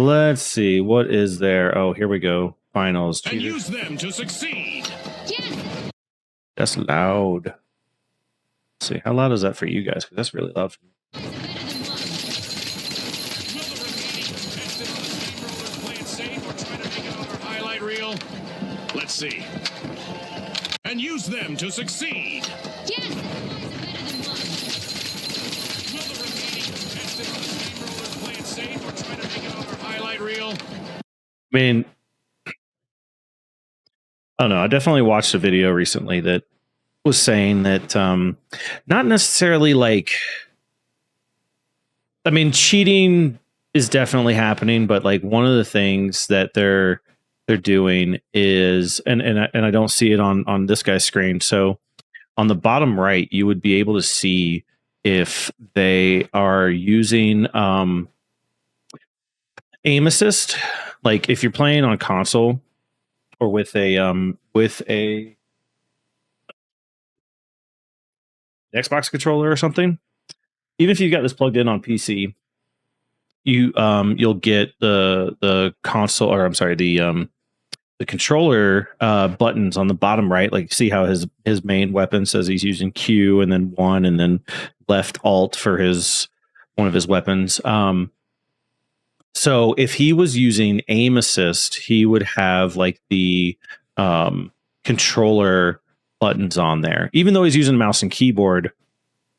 Let's see. What is there? Oh, here we go. Finals. And use them to succeed. Yes. That's loud. Let's see. How loud is that for you guys? Because that's really loud for me. Will the remaining contestant on the steamroller play it safe or try to make it on our highlight reel? Let's see. And use them to succeed. Yes. Will the remaining contestant on the steamroller play it safe or try to make it on our highlight reel? I mean, I don't know. I definitely watched a video recently that was saying that not necessarily like, I mean, cheating is definitely happening, but like one of the things that they're doing is, and I don't see it on this guy's screen. So on the bottom right, you would be able to see if they are using aim assist, like if you're playing on console or with a Xbox controller or something. Even if you've got this plugged in on PC, you'll get the console, or I'm sorry, the controller buttons on the bottom right. Like, see how his main weapon says he's using Q and then 1 and then left Alt for one of his weapons. So if he was using aim assist, he would have like the controller buttons on there. Even though he's using mouse and keyboard,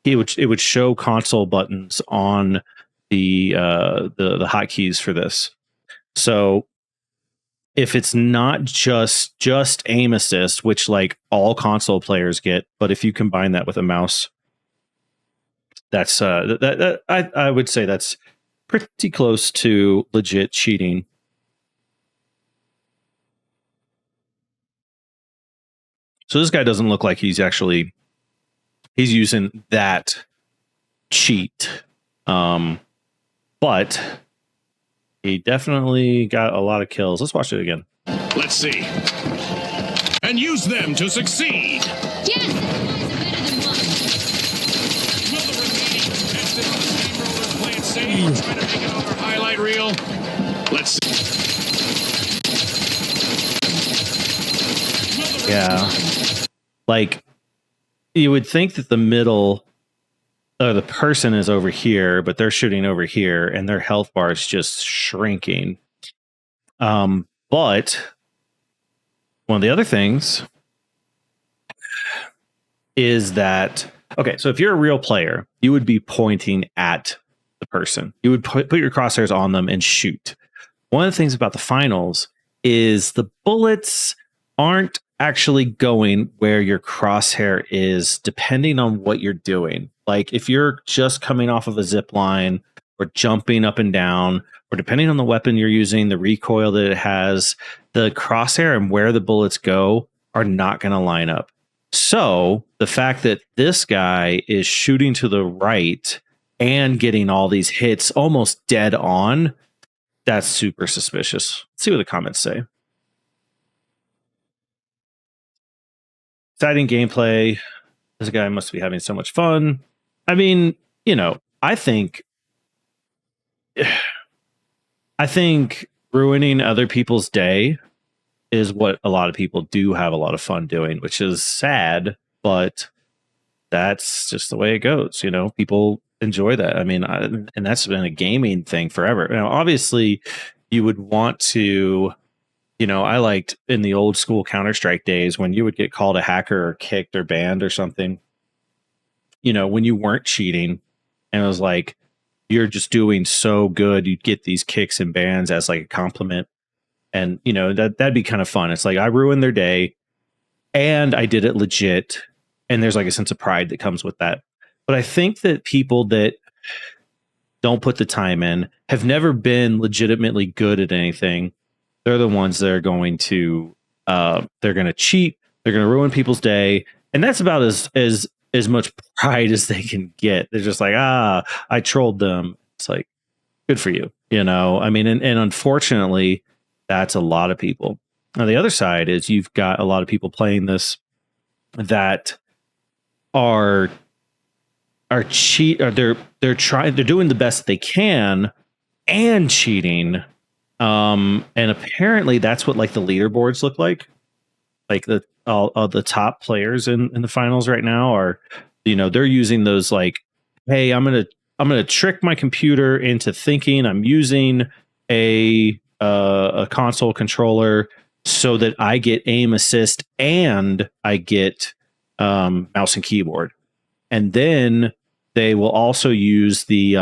it would show console buttons on the hotkeys for this. So if it's not just aim assist, which like all console players get, but if you combine that with a mouse, that's I would say that's pretty close to legit cheating. So this guy doesn't look like he's using that cheat. But he definitely got a lot of kills. Let's watch it again. Let's see. And use them to succeed. Yes. Will the remaining contestant on the steamroller play it safe or try to make it on our highlight reel? Let's see. Yeah. Like, you would think that the middle, the person is over here, but they're shooting over here and their health bar is just shrinking. But one of the other things is that, okay, so if you're a real player, you would be pointing at the person. You would put your crosshairs on them and shoot. One of the things about the finals is the bullets aren't actually going where your crosshair is, depending on what you're doing. Like if you're just coming off of a zip line or jumping up and down, or depending on the weapon you're using, the recoil that it has, the crosshair and where the bullets go are not going to line up. So the fact that this guy is shooting to the right and getting all these hits almost dead on, that's super suspicious. Let's see what the comments say. Exciting gameplay. This guy must be having so much fun. I mean, you know, I think ruining other people's day is what a lot of people do have a lot of fun doing, which is sad, but that's just the way it goes. You know, people enjoy that. I mean, and that's been a gaming thing forever. Now, obviously, you would want to, you know, I liked in the old school Counter-Strike days when you would get called a hacker or kicked or banned or something, you know, when you weren't cheating and it was like, you're just doing so good, you'd get these kicks and bans as like a compliment. And, you know, that'd be kind of fun. It's like, I ruined their day and I did it legit. And there's like a sense of pride that comes with that. But I think that people that don't put the time in, have never been legitimately good at anything, they're the ones that are going to they're going to cheat, they're going to ruin people's day, and that's about as much pride as they can get. They're just like, I trolled them. It's like, good for you, you know. I mean, and unfortunately, that's a lot of people. Now the other side is you've got a lot of people playing this that are cheat, or they're doing the best they can and cheating And apparently that's what like the leaderboards look like the all the top players in the finals right now are, they're using those like, hey, I'm gonna trick my computer into thinking I'm using a console controller so that I get aim assist and I get mouse and keyboard, and then they will also use the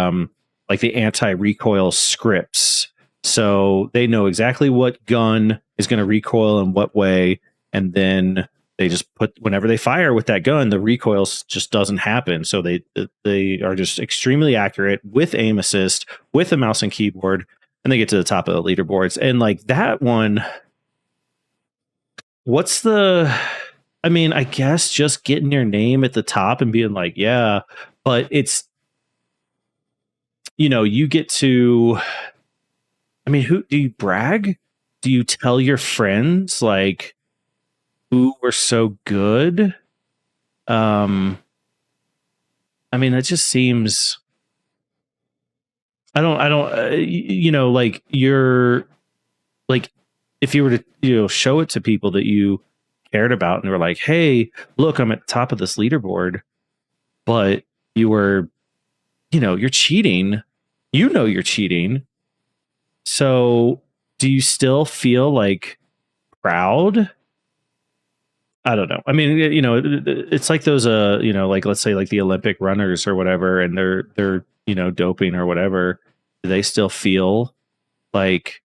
like the anti-recoil scripts, so they know exactly what gun is going to recoil in what way, and then they just put whenever they fire with that gun, the recoil just doesn't happen. So they are just extremely accurate with aim assist, with a mouse and keyboard, and they get to the top of the leaderboards. And like that one, what's the? I mean, I guess just getting your name at the top and being like, yeah, but it's, you get to. I mean, who do you brag? Do you tell your friends like, who were so good? I mean, that just seems. I don't. Like you're like, if you were to show it to people that you cared about and were like, hey, look, I'm at the top of this leaderboard, but you were, you're cheating. You're cheating. So, do you still feel like proud? I don't know. I mean, it's like those, like let's say like the Olympic runners or whatever, and they're doping or whatever. Do they still feel like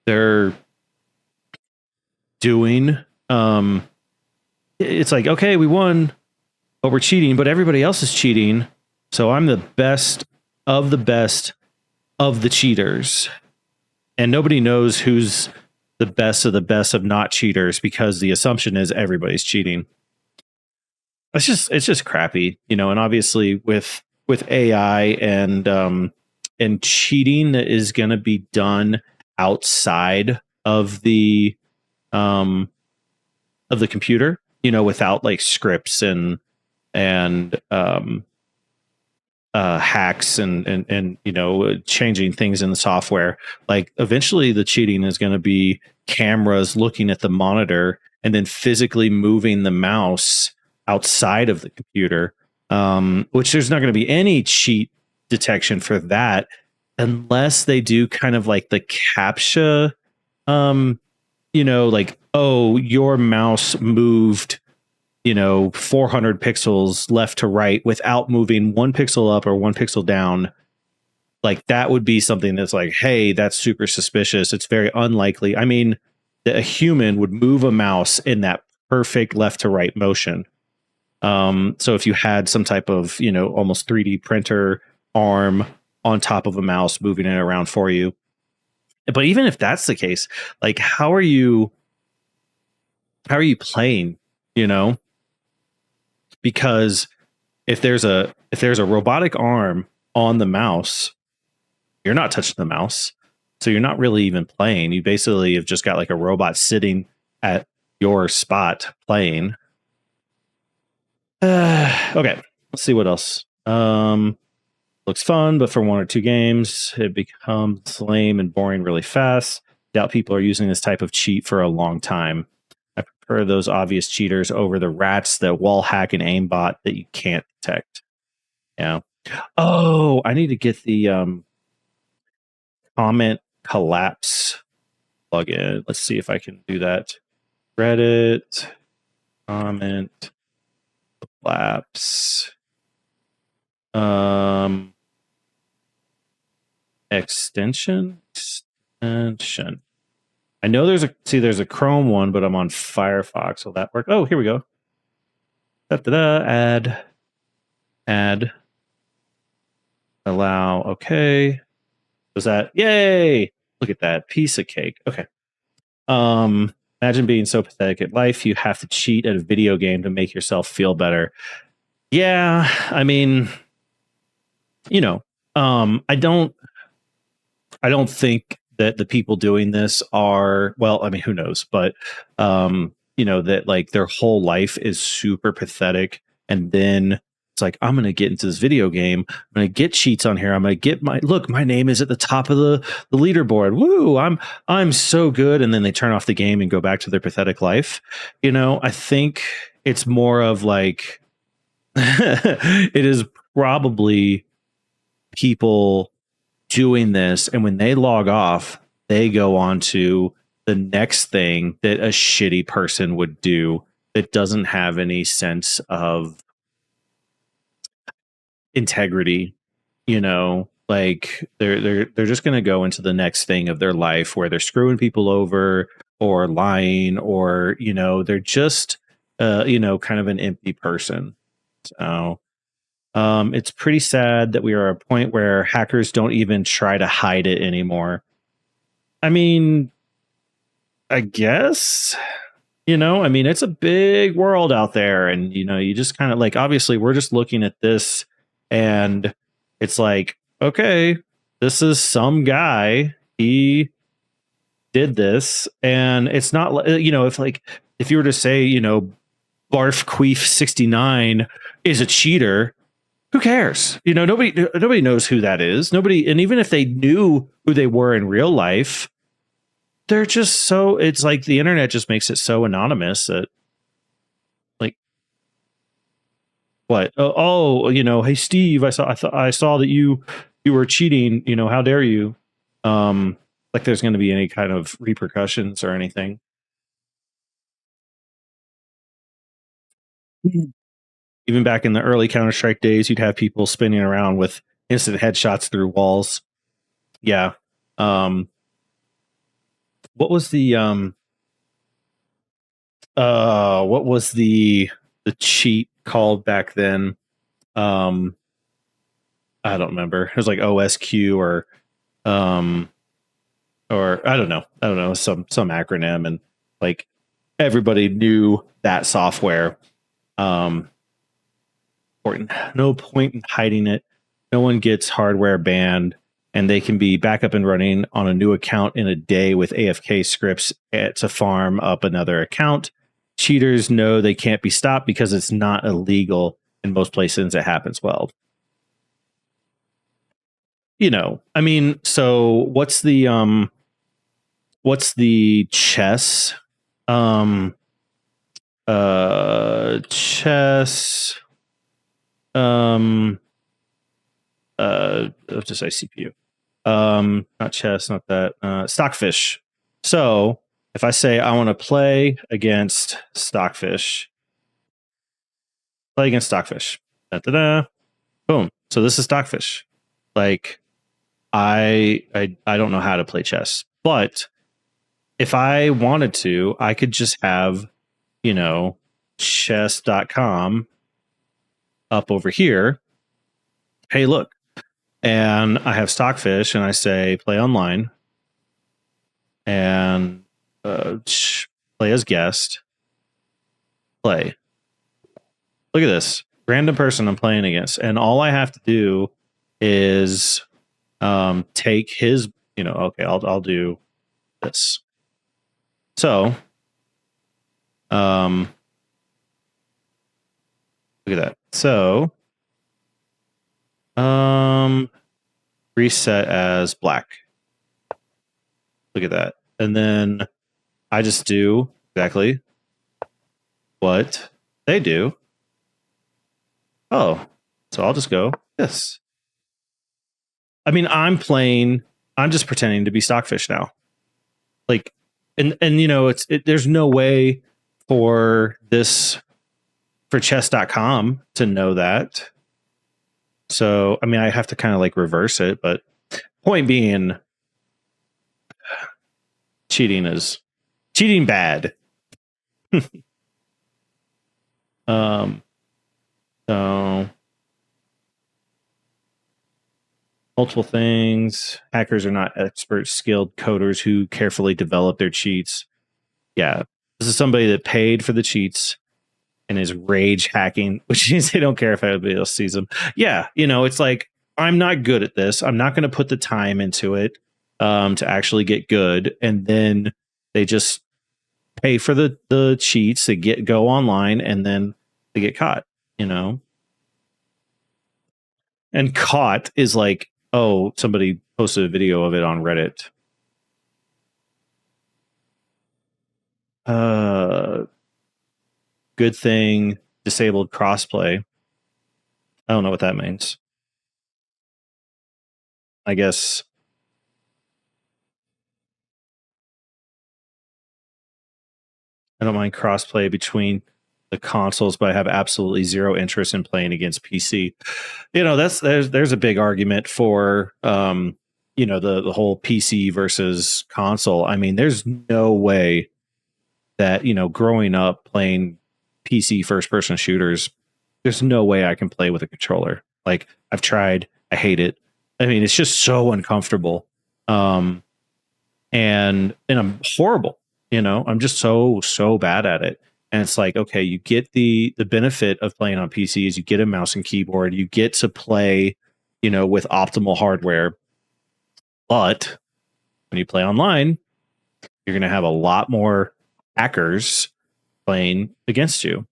they're doing? It's like, okay, we won, but we're cheating, but everybody else is cheating, so I'm the best of the cheaters, and nobody knows who's the best of not cheaters because the assumption is everybody's cheating. It's just crappy, and obviously with AI and cheating that is going to be done outside of the computer, without like scripts and hacks and changing things in the software. Like eventually the cheating is going to be cameras looking at the monitor and then physically moving the mouse outside of the computer, which there's not going to be any cheat detection for that unless they do kind of like the CAPTCHA, like, oh, your mouse moved 400 pixels left to right without moving one pixel up or one pixel down. Like that would be something that's like, hey, that's super suspicious. It's very unlikely. I mean, that a human would move a mouse in that perfect left to right motion. So if you had some type of, almost 3D printer arm on top of a mouse moving it around for you. But even if that's the case, like how are you playing, because if there's a robotic arm on the mouse, you're not touching the mouse, so you're not really even playing. You basically have just got like a robot sitting at your spot playing. Okay, let's see what else. Looks fun, but for one or two games it becomes lame and boring really fast. Doubt people are using this type of cheat for a long time. I prefer those obvious cheaters over the rats that wall hack and aimbot that you can't detect. Yeah. Oh, I need to get the comment collapse plugin. Let's see if I can do that. Reddit comment collapse. Extension. I know there's a Chrome one, but I'm on Firefox. Will that work? Oh, here we go. Add. Allow. Okay. Was that? Yay! Look at that piece of cake. Okay. Imagine being so pathetic at life you have to cheat at a video game to make yourself feel better. Yeah, I mean, I don't think that the people doing this are, well, I mean, who knows, but that like their whole life is super pathetic, and then It's like, I'm going to get into this video game. I'm going to get cheats on here. I'm going to get my name is at the top of the leaderboard. Woo, I'm so good. And then they turn off the game and go back to their pathetic life. I think it's more of like, it is probably people doing this, and when they log off, they go on to the next thing that a shitty person would do that doesn't have any sense of integrity. Like they're just going to go into the next thing of their life where they're screwing people over or lying, or they're just kind of an empty person. So it's pretty sad that we are at a point where hackers don't even try to hide it anymore. I mean, I guess, it's a big world out there, and, you just kind of like, obviously we're just looking at this and it's like, okay, this is some guy, he did this, and it's not, if you were to say, Barf Queef 69 is a cheater, who cares? Nobody knows who that is. Nobody, and even if they knew who they were in real life, they're just so, it's like the internet just makes it so anonymous that, like, what? Hey Steve, I saw that you were cheating. How dare you? Like there's going to be any kind of repercussions or anything. Even back in the early Counter-Strike days, you'd have people spinning around with instant headshots through walls. Yeah. What was the cheat called back then? I don't remember. It was like OSQ or I don't know, some acronym, and like everybody knew that software. No point in hiding it. No one gets hardware banned, and they can be back up and running on a new account in a day with AFK scripts to farm up another account. Cheaters know they can't be stopped because it's not illegal in most places. It happens. Well, I mean, so what's the chess chess let's just say CPU. Not chess, not that. Stockfish. So if I say I want to play against Stockfish, Da-da-da. Boom. So this is Stockfish. Like, I don't know how to play chess, but if I wanted to, I could just have, chess.com up over here. Hey, look. And I have Stockfish, and I say play online, and play as guest. Play. Look at this random person I'm playing against, and all I have to do is take his. Okay, I'll do this. So, look at that. So, reset as black. Look at that. And then I just do exactly what they do. Oh, so I'll just go this. I mean, I'm just pretending to be Stockfish now. Like, and there's no way for chess.com to know that. So, I mean, I have to kind of like reverse it, but point being, cheating bad. So multiple things. Hackers are not expert, skilled coders who carefully develop their cheats. Yeah, this is somebody that paid for the cheats and is rage hacking, which means they don't care if anybody else sees them. Yeah, it's like, I'm not good at this. I'm not going to put the time into it to actually get good, and then they just pay for the cheats. They go online, and then they get caught. And caught is like, oh, somebody posted a video of it on Reddit. Good thing disabled crossplay. I don't know what that means. I guess I don't mind crossplay between the consoles, but I have absolutely zero interest in playing against PC. There's a big argument for the whole PC versus console. I mean, there's no way that growing up playing PC first person shooters, there's no way I can play with a controller. Like, I've tried, I hate it. I mean, it's just so uncomfortable. And I'm horrible. I'm just so bad at it. And it's like, okay, you get the benefit of playing on PC is you get a mouse and keyboard, you get to play, with optimal hardware. But when you play online, you're going to have a lot more hackers playing against you.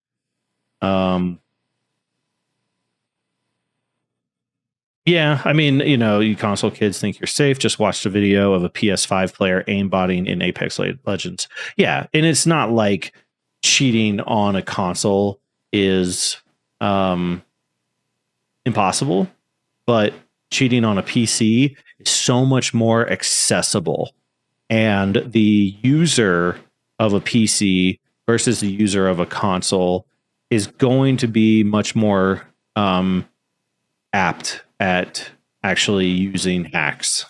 Yeah, I mean, you console kids think you're safe. Just watched a video of a PS5 player aimbotting in Apex Legends. Yeah, and it's not like cheating on a console is impossible, but cheating on a PC is so much more accessible. And the user of a PC versus the user of a console is going to be much more apt at actually using hacks.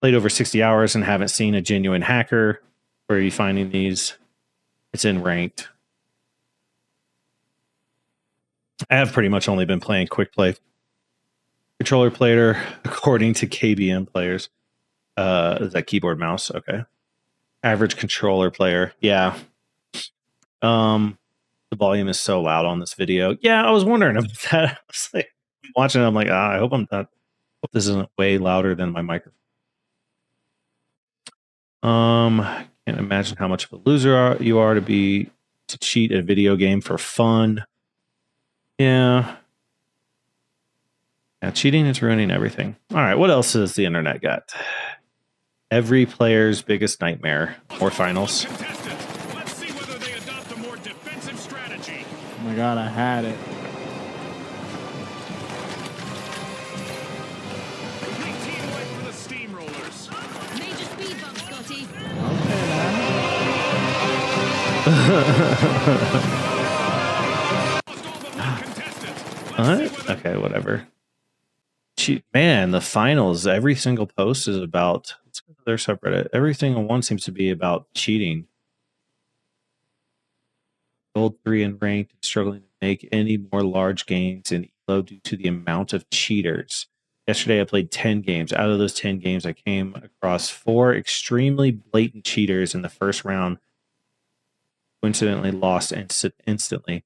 Played over 60 hours and haven't seen a genuine hacker. Where are you finding these? It's in ranked. I have pretty much only been playing quick play. Controller player, according to KBM players. Is that keyboard mouse? Okay. Average controller player. Yeah. The volume is so loud on this video. Yeah, I was wondering about that. I was like watching it, I'm like, I hope hope this isn't way louder than my microphone. Can't imagine how much of a loser you are to cheat a video game for fun. Yeah. Yeah, cheating is ruining everything. All right, what else has the internet got? Every player's biggest nightmare or finals. Let's see whether they adopt a more defensive strategy. Oh my god, I had it. Complete teamwork for the steamrollers. Major speed bump, Scotty. What? Okay, whatever. Man, the finals, every single post is about, let's go to their subreddit. Every single one seems to be about cheating. Gold 3 in ranked, struggling to make any more large gains in ELO due to the amount of cheaters. Yesterday, I played 10 games. Out of those 10 games, I came across 4 extremely blatant cheaters in the first round. Coincidentally, lost instantly.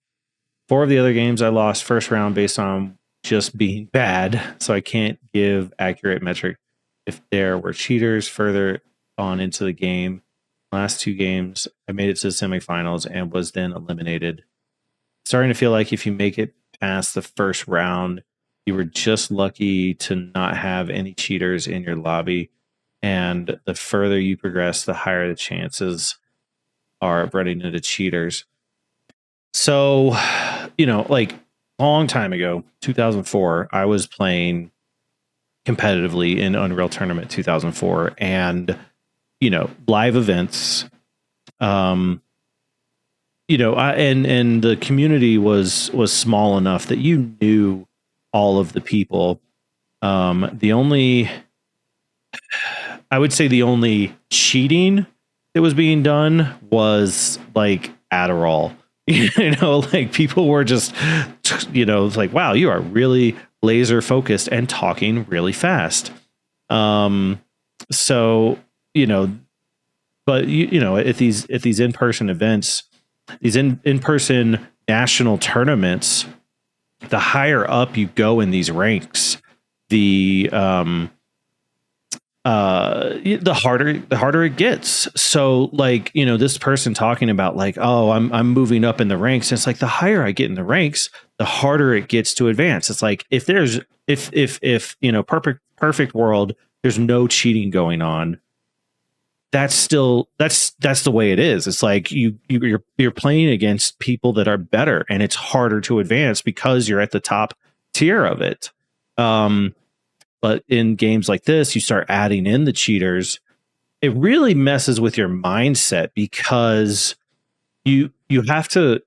4 of the other games I lost first round based on just being bad, so I can't give accurate metric if there were cheaters further on into the game. Last 2 games, I made it to the semifinals and was then eliminated. Starting to feel like if you make it past the first round, you were just lucky to not have any cheaters in your lobby. And the further you progress, the higher the chances are of running into cheaters. So, like long time ago, 2004, I was playing competitively in Unreal Tournament 2004, and live events, and the community was small enough that you knew all of the people. I would say the only cheating that was being done was like Adderall. Like people were just, it's like, wow, you are really laser focused and talking really fast. So, but at these in-person events, these in-person national tournaments, the higher up you go in these ranks, the harder it gets. So like, this person talking about like, oh, I'm moving up in the ranks. And it's like the higher I get in the ranks, the harder it gets to advance. It's like if perfect world, there's no cheating going on. That's the way it is. It's like you're playing against people that are better, and it's harder to advance because you're at the top tier of it. But in games like this, you start adding in the cheaters. It really messes with your mindset because you have to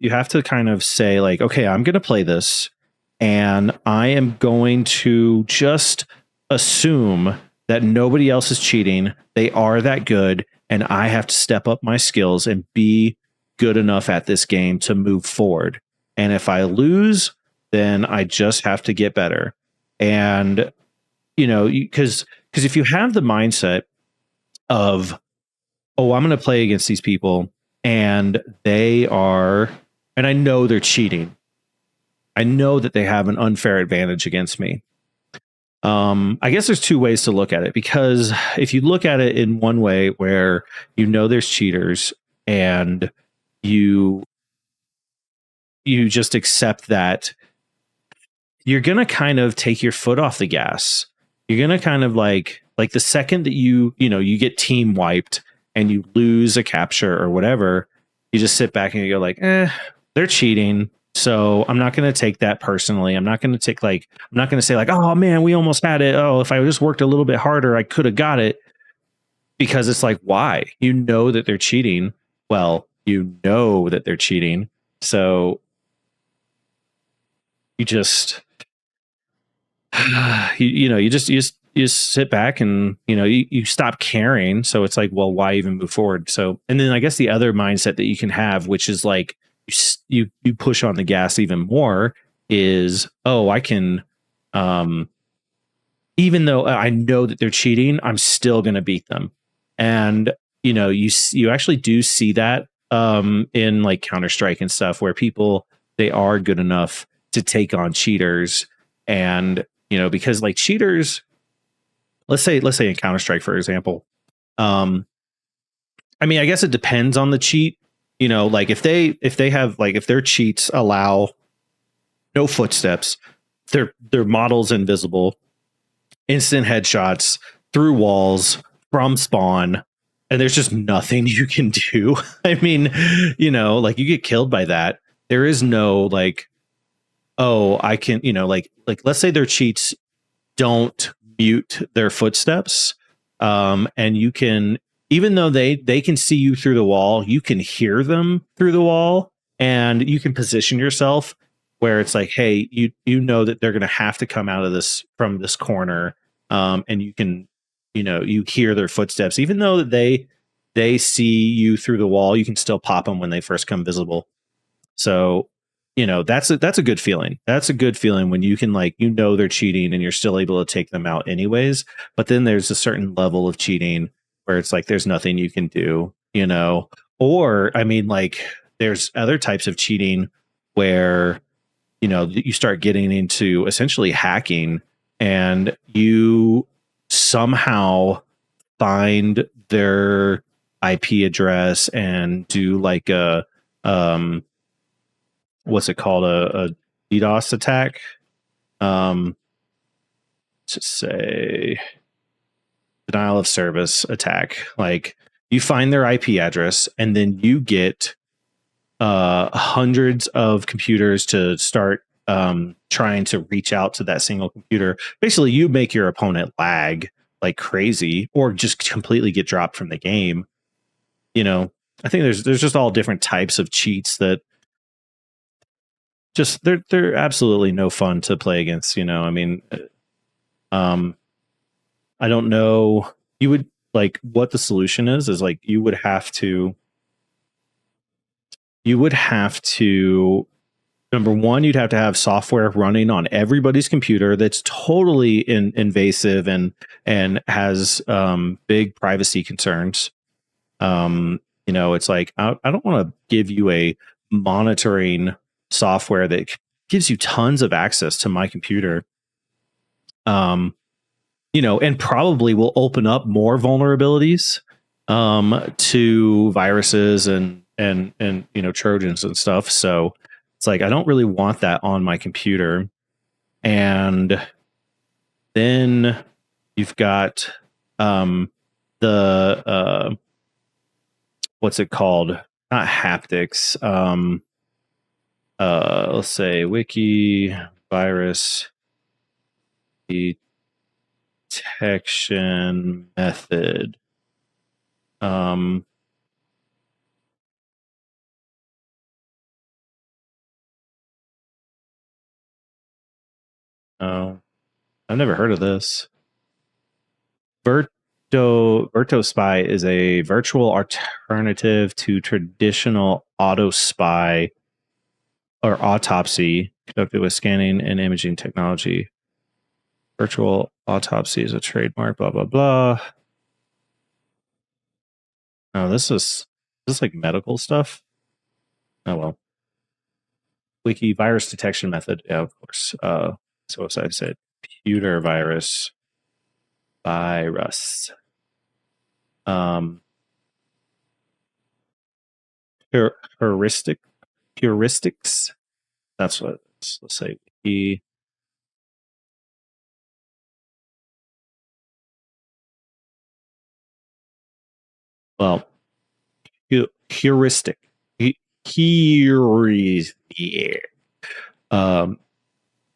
kind of say like, okay, I'm going to play this, and I am going to just assume that nobody else is cheating. They are that good, and I have to step up my skills and be good enough at this game to move forward. And if I lose, then I just have to get better. And because if you have the mindset of, oh, I'm going to play against these people, and I know they're cheating. I know that they have an unfair advantage against me. I guess there's two ways to look at it, because if you look at it in one way where there's cheaters and you just accept that, you're going to kind of take your foot off the gas. You're going to kind of like the second that you get team wiped and you lose a capture or whatever, you just sit back and you go like, they're cheating. So I'm not going to take that personally. I'm not going to say like, oh man, we almost had it. Oh, if I just worked a little bit harder, I could have got it. Because it's like, why? You know that they're cheating. Well, you know that they're cheating. So you just, you just sit back and, you stop caring. So it's like, well, why even move forward? So, and then I guess the other mindset that you can have, which is like, you push on the gas even more, is, oh, I can, even though I know that they're cheating, I'm still going to beat them. And, you actually do see that in like Counter-Strike and stuff, where people, they are good enough to take on cheaters. And, because like cheaters, let's say in Counter-Strike, for example, I mean, I guess it depends on the cheat. Like if their cheats allow no footsteps, their model's invisible, instant headshots through walls from spawn, and there's just nothing you can do. I mean, like you get killed by that. There is no like, oh, I can, like let's say their cheats don't mute their footsteps, and you can, even though they can see you through the wall, you can hear them through the wall, and you can position yourself where it's like, hey, you know that they're going to have to come out of this from this corner, and you can, you hear their footsteps, even though they see you through the wall, you can still pop them when they first come visible. So, that's a good feeling. That's a good feeling when you can they're cheating and you're still able to take them out anyways. But then there's a certain level of cheating where it's like there's nothing you can do, or I mean, like there's other types of cheating where you start getting into essentially hacking, and you somehow find their IP address and do like a what's it called, a DDoS attack, to say denial of service attack. Like you find their IP address, and then you get hundreds of computers to start trying to reach out to that single computer. Basically, you make your opponent lag like crazy, or just completely get dropped from the game. I think there's just all different types of cheats that just they're absolutely no fun to play against. I mean, I don't know. You would like what the solution is like you would have to number one, you'd have to have software running on everybody's computer that's totally invasive and has big privacy concerns. It's like I don't want to give you a monitoring software that gives you tons of access to my computer. And probably will open up more vulnerabilities to viruses and Trojans and stuff. So it's It's like I don't really want that on my computer. And then you've got the what's it called? Not haptics. Let's say wiki virus detection method. Oh, I've never heard of this. Virto Spy is a virtual alternative to traditional auto spy or autopsy conducted with scanning and imaging technology. Virtual autopsy is a trademark, blah, blah, blah. No, this is like medical stuff. Oh, well. Wiki virus detection method. Yeah, of course. So as I said, computer virus. Heuristics. That's what let's say. Well, heuristic.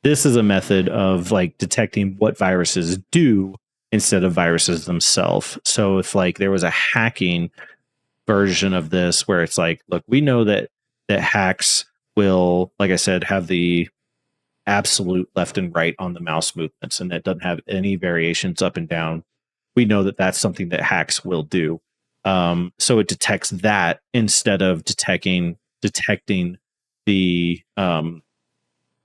This is a method of like detecting what viruses do instead of viruses themselves. So if like there was a hacking version of this where it's like, look, we know that hacks will, like I said, have the absolute left and right on the mouse movements, and that doesn't have any variations up and down. We know that that's something that hacks will do. So it detects that instead of detecting the